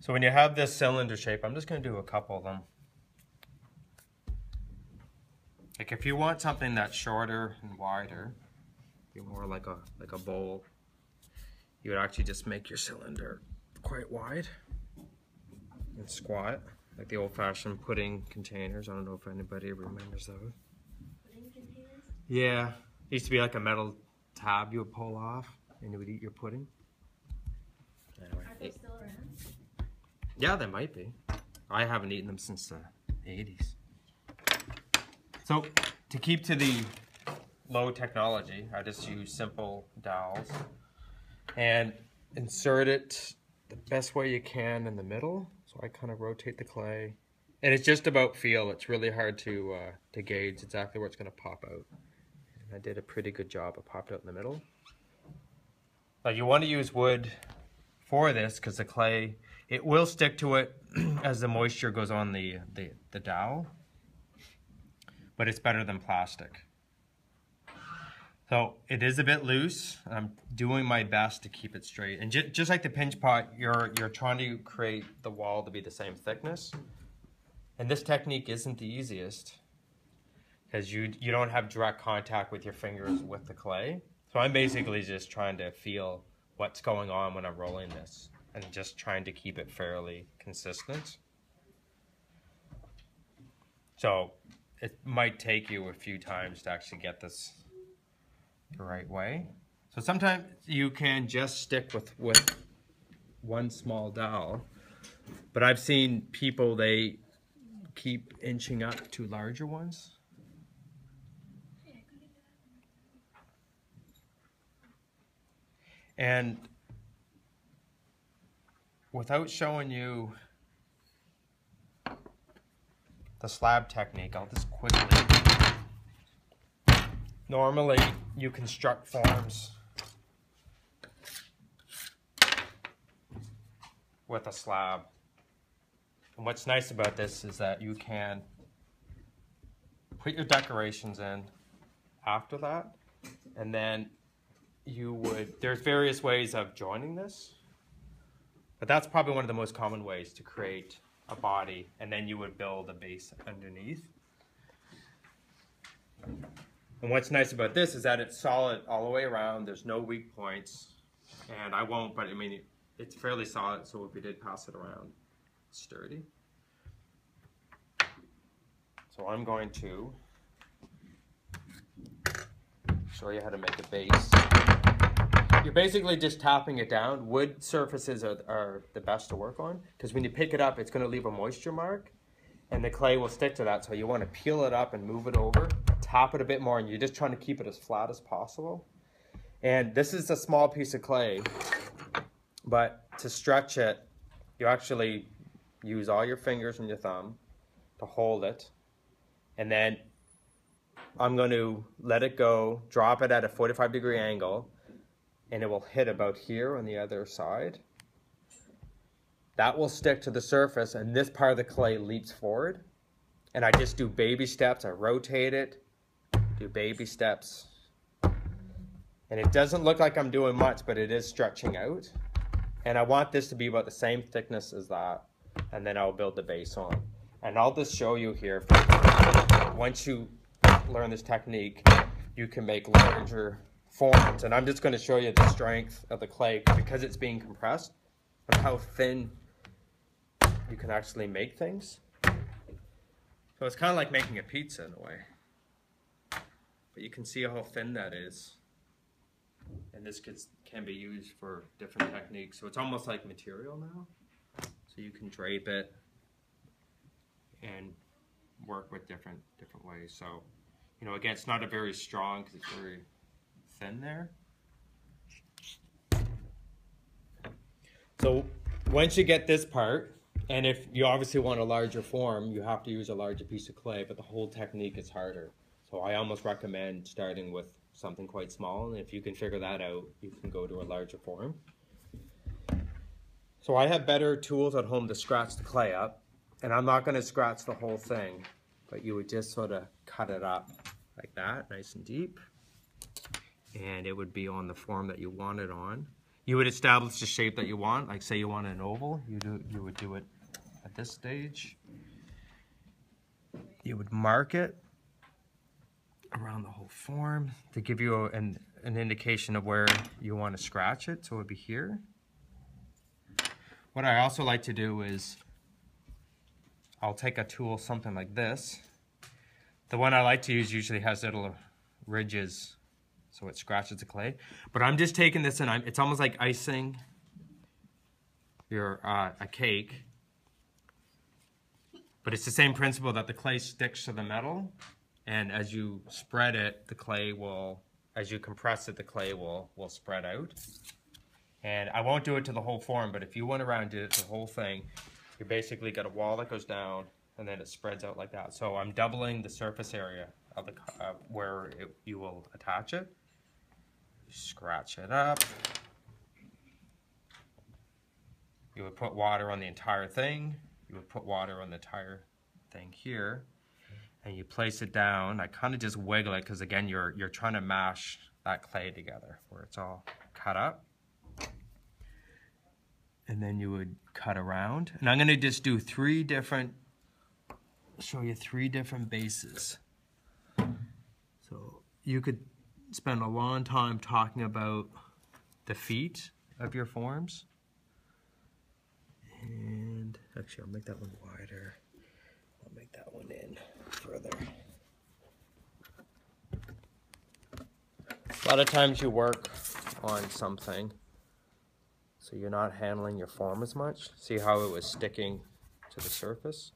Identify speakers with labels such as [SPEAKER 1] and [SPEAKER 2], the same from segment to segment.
[SPEAKER 1] So when you have this cylinder shape, I'm just going to do a couple of them. Like if you want something that's shorter and wider, be more like a bowl, you would actually just make your cylinder quite wide and squat, like the old-fashioned pudding containers. I don't know if anybody remembers those.
[SPEAKER 2] Pudding containers?
[SPEAKER 1] Yeah, it used to be like a metal tab you would pull off and you would eat your pudding. Anyway.
[SPEAKER 2] Are they still around?
[SPEAKER 1] Yeah, they might be. I haven't eaten them since the 80s. So to keep to the low technology, I just use simple dowels and insert it the best way you can in the middle. So I kind of rotate the clay, and it's just about feel. It's really hard to gauge exactly where it's going to pop out. And I did a pretty good job. It popped out in the middle. Now you want to use wood for this because the clay, it will stick to it as the moisture goes on the dowel, but it's better than plastic. So it is a bit loose. I'm doing my best to keep it straight. And just like the pinch pot, you're trying to create the wall to be the same thickness. And this technique isn't the easiest because you don't have direct contact with your fingers with the clay. So I'm basically just trying to feel what's going on when I'm rolling this and just trying to keep it fairly consistent. So it might take you a few times to actually get this the right way. So sometimes you can just stick with one small dowel, but I've seen people, they keep inching up to larger ones. And without showing you the slab technique, I'll just quickly. Normally, you construct forms with a slab. And what's nice about this is that you can put your decorations in after that, and then there's various ways of joining this, but that's probably one of the most common ways to create a body, and then you would build a base underneath. And what's nice about this is that it's solid all the way around. There's no weak points. And I won't, but I mean, it's fairly solid, so if we did pass it around, it's sturdy. So I'm going to show you how to make a base. You're basically just tapping it down. Wood surfaces are the best to work on because when you pick it up, it's going to leave a moisture mark and the clay will stick to that. So you want to peel it up and move it over, tap it a bit more, and you're just trying to keep it as flat as possible. And this is a small piece of clay, but to stretch it, you actually use all your fingers and your thumb to hold it. And then I'm going to let it go, drop it at a 45-degree angle, and it will hit about here on the other side. That will stick to the surface, and this part of the clay leaps forward. And I just do baby steps. I rotate it, do baby steps. And it doesn't look like I'm doing much, but it is stretching out. And I want this to be about the same thickness as that. And then I'll build the base on. And I'll just show you here, once you learn this technique, you can make larger forms. And I'm just going to show you the strength of the clay because it's being compressed and how thin you can actually make things. So it's kind of like making a pizza in a way. But you can see how thin that is. And this can be used for different techniques. So it's almost like material now. So you can drape it and work with different ways. So, you know, again, it's not a very strong because it's very thin there. So once you get this part, and if you obviously want a larger form, you have to use a larger piece of clay, but the whole technique is harder. So I almost recommend starting with something quite small, and if you can figure that out, you can go to a larger form. So I have better tools at home to scratch the clay up, and I'm not going to scratch the whole thing, but you would just sort of cut it up like that, nice and deep, and it would be on the form that you want it on. You would establish the shape that you want. Like say you want an oval, you would do it at this stage. You would mark it around the whole form to give you an indication of where you want to scratch it. So it would be here. What I also like to do is I'll take a tool, something like this. The one I like to use usually has little ridges so it scratches the clay. But I'm just taking this and it's almost like icing your a cake. But it's the same principle that the clay sticks to the metal, and as you spread it, the clay will, as you compress it, the clay will spread out. And I won't do it to the whole form, but if you went around and did it to the whole thing, you basically got a wall that goes down, and then it spreads out like that. So I'm doubling the surface area of the where you will attach it. Scratch it up. You would put water on the entire thing. You would put water on the entire thing here, and you place it down. I kind of just wiggle it because again, you're trying to mash that clay together where it's all cut up. And then you would cut around. And I'm going to just do show you three different bases. So you could spend a long time talking about the feet of your forms. And actually, I'll make that one wider. I'll make that one in further. A lot of times you work on something so you're not handling your form as much. See how it was sticking to the surface?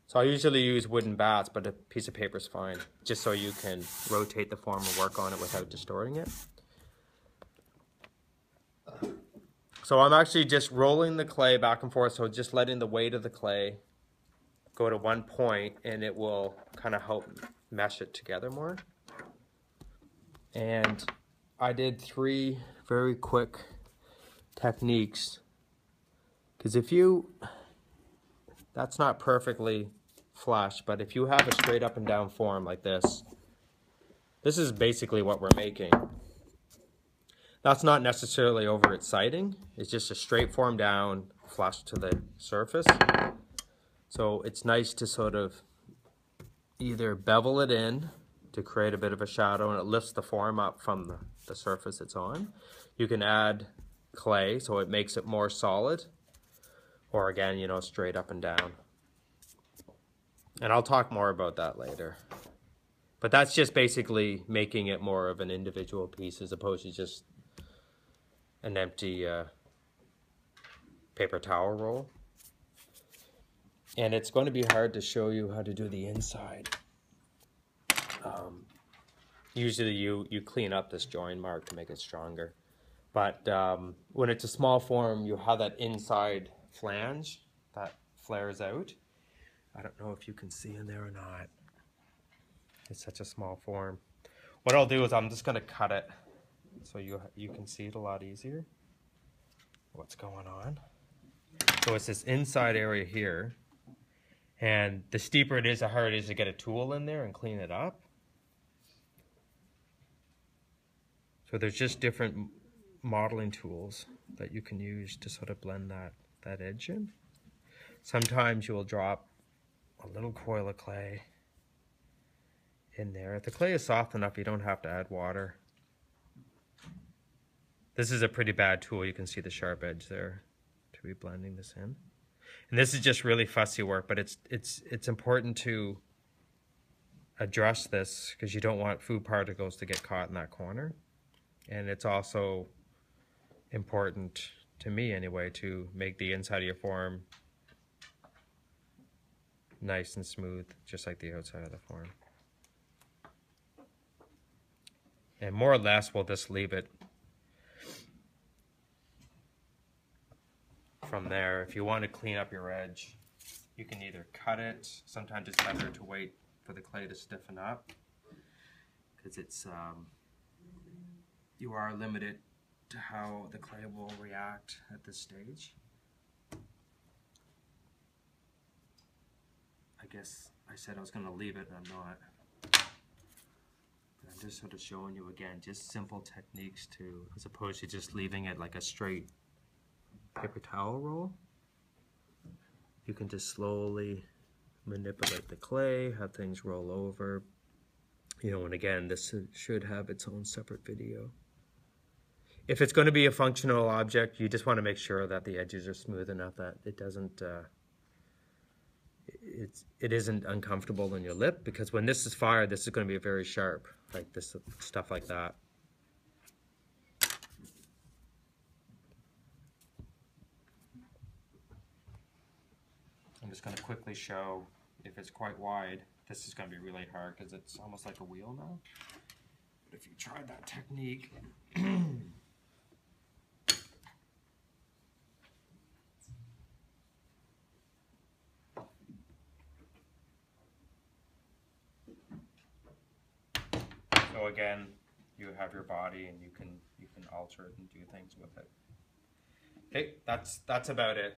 [SPEAKER 1] So I usually use wooden bats, but a piece of paper is fine, just so you can rotate the form and work on it without distorting it. So I'm actually just rolling the clay back and forth, so just letting the weight of the clay go to one point, and it will kind of help mesh it together more. And I did 3 very quick techniques, because that's not perfectly flush, but if you have a straight up and down form like this is basically what we're making. That's not necessarily over exciting. It's just a straight form down, flush to the surface. So it's nice to sort of either bevel it in to create a bit of a shadow, and it lifts the form up from the surface it's on. You can add clay so it makes it more solid, or again, you know, straight up and down. And I'll talk more about that later. But that's just basically making it more of an individual piece as opposed to just an empty paper towel roll. And it's going to be hard to show you how to do the inside. Usually you clean up this join mark to make it stronger. But when it's a small form, you have that inside flange that flares out. I don't know if you can see in there or not. It's such a small form. What I'll do is I'm just going to cut it so you can see it a lot easier, what's going on. So it's this inside area here, and the steeper it is, the harder it is to get a tool in there and clean it up. So there's just different modeling tools that you can use to sort of blend that edge in. Sometimes you will drop a little coil of clay in there. If the clay is soft enough, you don't have to add water. This is a pretty bad tool. You can see the sharp edge there to be blending this in. And this is just really fussy work, but it's important to address this because you don't want food particles to get caught in that corner. And it's also important, to me anyway, to make the inside of your form nice and smooth, just like the outside of the form. And more or less, we'll just leave it from there. If you want to clean up your edge, you can either cut it. Sometimes it's better to wait for the clay to stiffen up, because it's you are limited to how the clay will react at this stage. I guess I said I was going to leave it, and I'm not. I'm just sort of showing you again, just simple techniques to, as opposed to just leaving it like a straight paper towel roll. You can just slowly manipulate the clay, have things roll over. You know, and again, this should have its own separate video. If it's going to be a functional object, you just want to make sure that the edges are smooth enough that it doesn't, it isn't uncomfortable in your lip, because when this is fired, this is going to be very sharp, like this stuff like that. I'm just going to quickly show if it's quite wide. This is going to be really hard because it's almost like a wheel now. But if you try that technique, so again, you have your body and you can alter it and do things with it. Okay, that's about it.